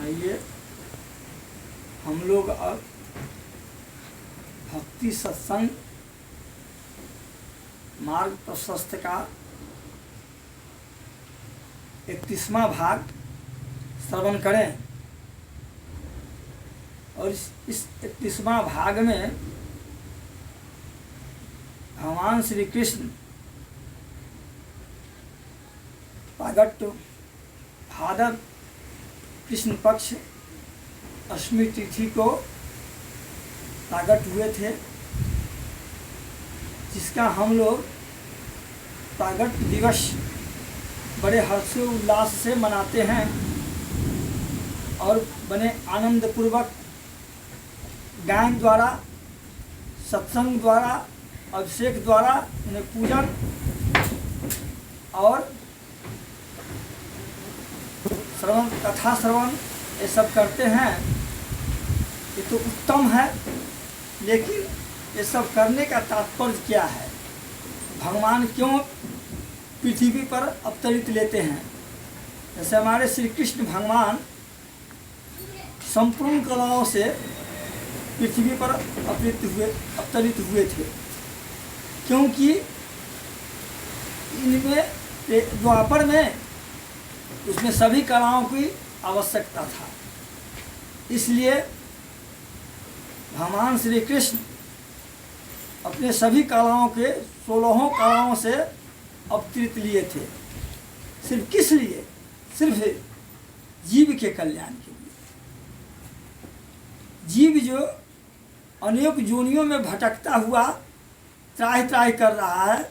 आइए हम लोग अब भक्ति सत्संग मार्ग प्रशस्त का 31वां भाग श्रवण करें। और इस 31वां भाग में भगवान श्री कृष्ण प्रागट्य भाद्र कृष्ण पक्ष अष्टमी तिथि को प्रागट हुए थे, जिसका हम लोग प्रागट दिवस बड़े हर्षोल्लास से मनाते हैं और बड़े आनंद पूर्वक गायन द्वारा, सत्संग द्वारा, अभिषेक द्वारा उन्हें पूजन और श्रवण, कथा श्रवण ये सब करते हैं। ये तो उत्तम है, लेकिन ये सब करने का तात्पर्य क्या है? भगवान क्यों पृथ्वी पर अवतरित लेते हैं? जैसे हमारे श्री कृष्ण भगवान संपूर्ण कलाओं से पृथ्वी पर अवतरित हुए थे, क्योंकि इनमें द्वापर में उसमें सभी कलाओं की आवश्यकता था। इसलिए भगवान श्री कृष्ण अपने सभी कलाओं के 16 कलाओं से अवतरित लिए थे। सिर्फ किस लिए? सिर्फ जीव के कल्याण के लिए। जीव जो अनेक योनियों में भटकता हुआ त्राहि त्राहि कर रहा है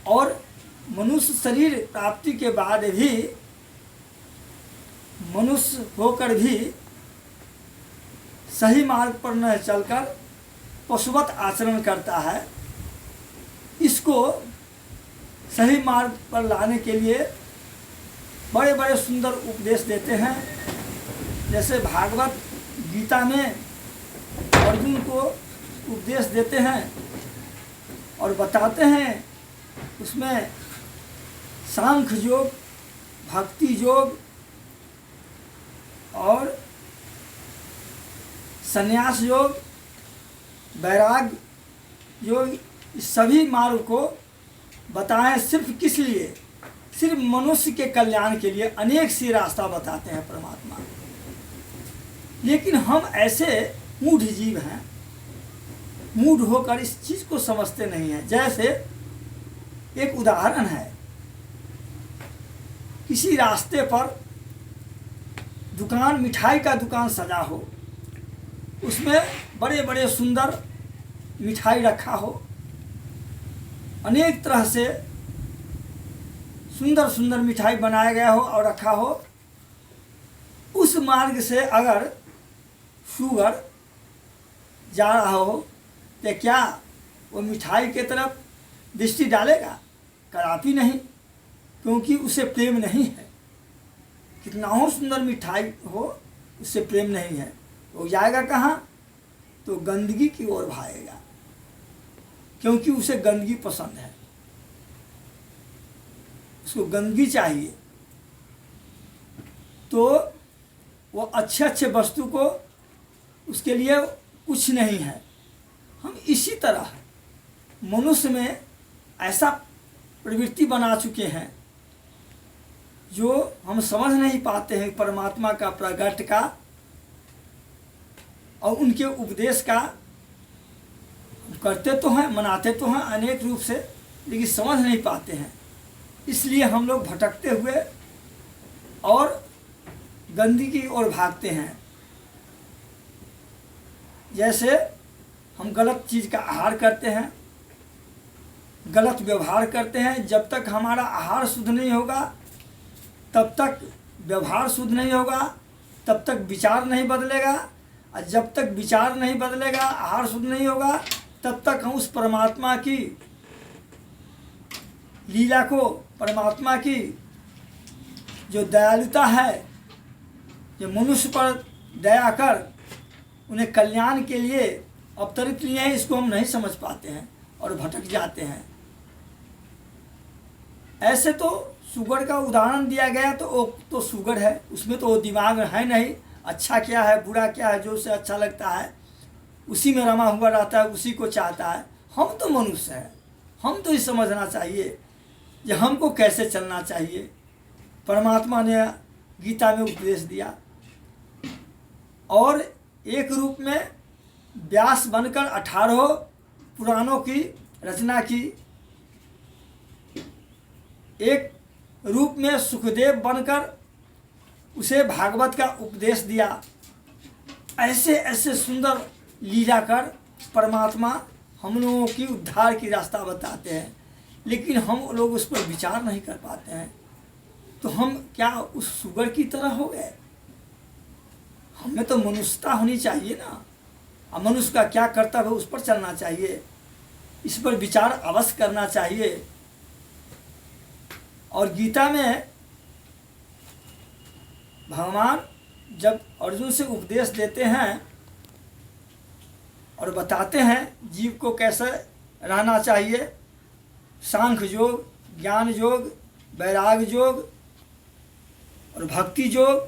और मनुष्य शरीर प्राप्ति के बाद भी मनुष्य होकर भी सही मार्ग पर न चलकर पशुवत आचरण करता है। इसको सही मार्ग पर लाने के लिए बड़े बड़े सुंदर उपदेश देते हैं। जैसे भागवत गीता में अर्जुन को उपदेश देते हैं और बताते हैं, उसमें सांख्य योग, भक्ति योग और संन्यास योग, वैराग्य योग, इस सभी मार्ग को बताएं। सिर्फ किस लिए? सिर्फ मनुष्य के कल्याण के लिए अनेक सी रास्ता बताते हैं परमात्मा। लेकिन हम ऐसे मूढ़ जीव हैं, मूढ़ होकर इस चीज को समझते नहीं हैं। जैसे एक उदाहरण है, किसी रास्ते पर दुकान, मिठाई का दुकान सजा हो, उसमें बड़े बड़े सुंदर मिठाई रखा हो, अनेक तरह से सुंदर सुंदर मिठाई बनाया गया हो और रखा हो। उस मार्ग से अगर शुगर जा रहा हो तो क्या वो मिठाई के तरफ दृष्टि डालेगा? कदापि नहीं, क्योंकि उसे प्रेम नहीं है। कितना हो सुंदर मिठाई हो, उससे प्रेम नहीं है। वो जाएगा कहाँ? तो गंदगी की ओर भागेगा, क्योंकि उसे गंदगी पसंद है, उसको गंदगी चाहिए। तो वो अच्छे अच्छे वस्तु को उसके लिए कुछ नहीं है। हम इसी तरह मनुष्य में ऐसा प्रवृत्ति बना चुके हैं जो हम समझ नहीं पाते हैं परमात्मा का प्रगट का और उनके उपदेश का। करते तो हैं, मनाते तो हैं अनेक रूप से, लेकिन समझ नहीं पाते हैं। इसलिए हम लोग भटकते हुए और गंदगी की ओर भागते हैं। जैसे हम गलत चीज़ का आहार करते हैं, गलत व्यवहार करते हैं। जब तक हमारा आहार शुद्ध नहीं होगा, तब तक व्यवहार शुद्ध नहीं होगा, तब तक विचार नहीं बदलेगा। और जब तक विचार नहीं बदलेगा, आहार शुद्ध नहीं होगा, तब तक हम उस परमात्मा की लीला को, परमात्मा की जो दयालुता है, जो मनुष्य पर दया कर उन्हें कल्याण के लिए अवतरित लिए हैं, इसको हम नहीं समझ पाते हैं और भटक जाते हैं। ऐसे तो शुगर का उदाहरण दिया गया तो वो तो शुगर है, उसमें तो वो दिमाग है नहीं, अच्छा क्या है बुरा क्या है, जो उसे अच्छा लगता है उसी में रमा हुआ रहता है, उसी को चाहता है। हम तो मनुष्य हैं, हम तो ये समझना चाहिए कि हमको कैसे चलना चाहिए। परमात्मा ने गीता में उपदेश दिया और एक रूप में व्यास बनकर 18 पुराणों की रचना की, एक रूप में सुखदेव बनकर उसे भागवत का उपदेश दिया। ऐसे ऐसे सुंदर लीला कर परमात्मा हम लोगों की उद्धार की रास्ता बताते हैं, लेकिन हम लोग उस पर विचार नहीं कर पाते हैं। तो हम क्या उस शुगर की तरह हो गए? हमें तो मनुष्यता होनी चाहिए ना, और मनुष्य का क्या कर्तव्य है उस पर चलना चाहिए, इस पर विचार अवश्य करना चाहिए। और गीता में भगवान जब अर्जुन से उपदेश देते हैं और बताते हैं जीव को कैसे रहना चाहिए, सांख्य योग, ज्ञान योग, वैराग्य योग और भक्ति योग,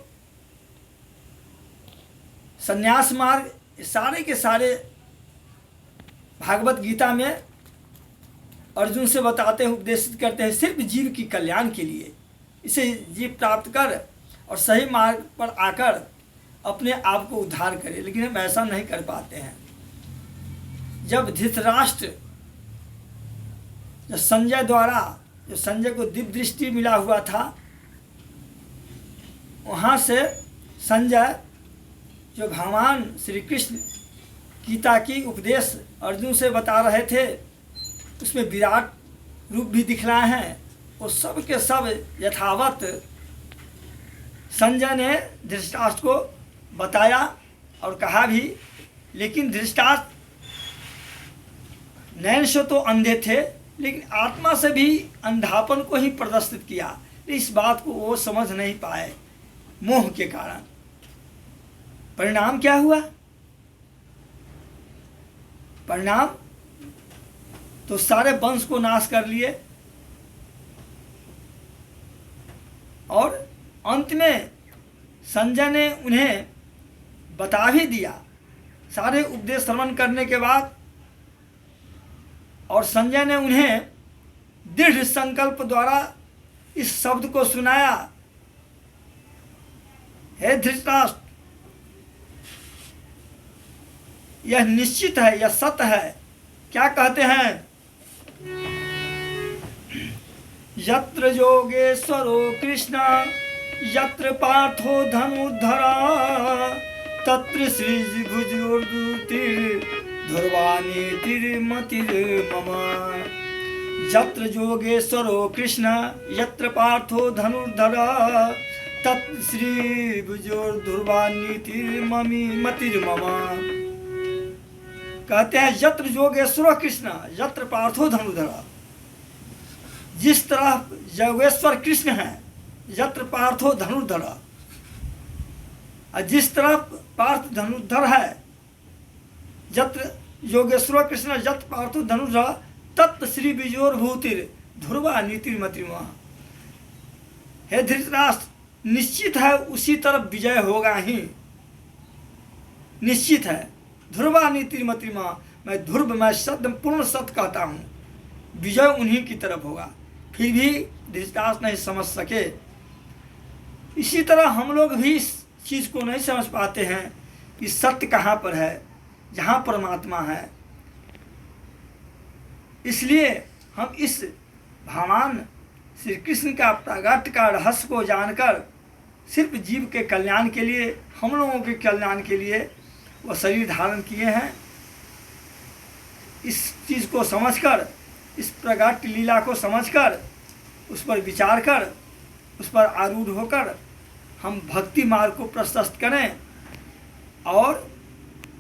संन्यास मार्ग, सारे के सारे भागवत गीता में अर्जुन से बताते हैं, उपदेशित करते हैं सिर्फ जीव की कल्याण के लिए। इसे जीव प्राप्त कर और सही मार्ग पर आकर अपने आप को उद्धार करे, लेकिन हम ऐसा नहीं कर पाते हैं। जब धृतराष्ट्र, जो संजय द्वारा, जो संजय को दिव्य दृष्टि मिला हुआ था, वहाँ से संजय जो भगवान श्री कृष्ण गीता की उपदेश अर्जुन से बता रहे थे, उसमें विराट रूप भी दिखलाए हैं, और सब के सब यथावत संजय ने धृतराष्ट्र को बताया और कहा भी। लेकिन धृतराष्ट्र नयन से तो अंधे थे, लेकिन आत्मा से भी अंधापन को ही प्रदर्शित किया। इस बात को वो समझ नहीं पाए मोह के कारण। परिणाम क्या हुआ? परिणाम तो सारे वंश को नाश कर लिए, और अंत में संजय ने उन्हें बता भी दिया सारे उपदेश श्रवण करने के बाद। और संजय ने उन्हें दृढ़ संकल्प द्वारा इस शब्द को सुनाया, हे धृतराष्ट्र, यह निश्चित है, यह सत्य है। क्या कहते हैं? यत्र योगेश्वरो कृष्ण यत्र पार्थो धनुर्धरा तत्र श्रीभुजोर्दुतिर्ध्रुवानीतिर्मतिर्मम। यत्र योगेश्वरो कृष्ण यत्र पार्थो धनुर्धरा तत्र श्रीभुजोर्ध्रुवानीतिर्मतिर्मम। कहते हैं यत्र योगेश्वर कृष्ण यत्र पार्थो धनुर्धरा, जिस तरह योगेश्वर कृष्ण है यत्र पार्थो धनुर्धरा, और जिस तरफ पार्थ धनुर्धर है, यत्र योगेश्वर कृष्ण यत्र पार्थो धनुर्धरा तत् श्री विजोर्भूतिर ध्रुवा नीतिर्मतिर्मः। हे धृतराष्ट्र, निश्चित है उसी तरफ विजय होगा ही, निश्चित है। ध्रुवा नीतिर्मतिर्मः, मैं ध्रुव, मैं सत्य, पूर्ण सत्य कहता हूँ, विजय उन्हीं की तरफ होगा। फिर भी धृतराष्ट्र नहीं समझ सके। इसी तरह हम लोग भी इस चीज़ को नहीं समझ पाते हैं कि सत्य कहाँ पर है, जहाँ परमात्मा है। इसलिए हम इस भगवान श्री कृष्ण का प्रागट्य का रहस्य को जानकर सिर्फ जीव के कल्याण के लिए, हम लोगों के कल्याण के लिए वह शरीर धारण किए हैं। इस चीज़ को समझकर, इस प्रागट्य लीला को समझकर, उस पर विचार कर, उस पर आरूढ़ होकर हम भक्ति मार्ग को प्रशस्त करें और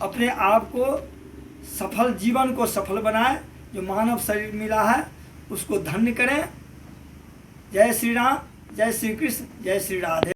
अपने आप को सफल, जीवन को सफल बनाएं। जो मानव शरीर मिला है उसको धन्य करें। जय श्री राम, जय श्री कृष्ण, जय श्री राधे।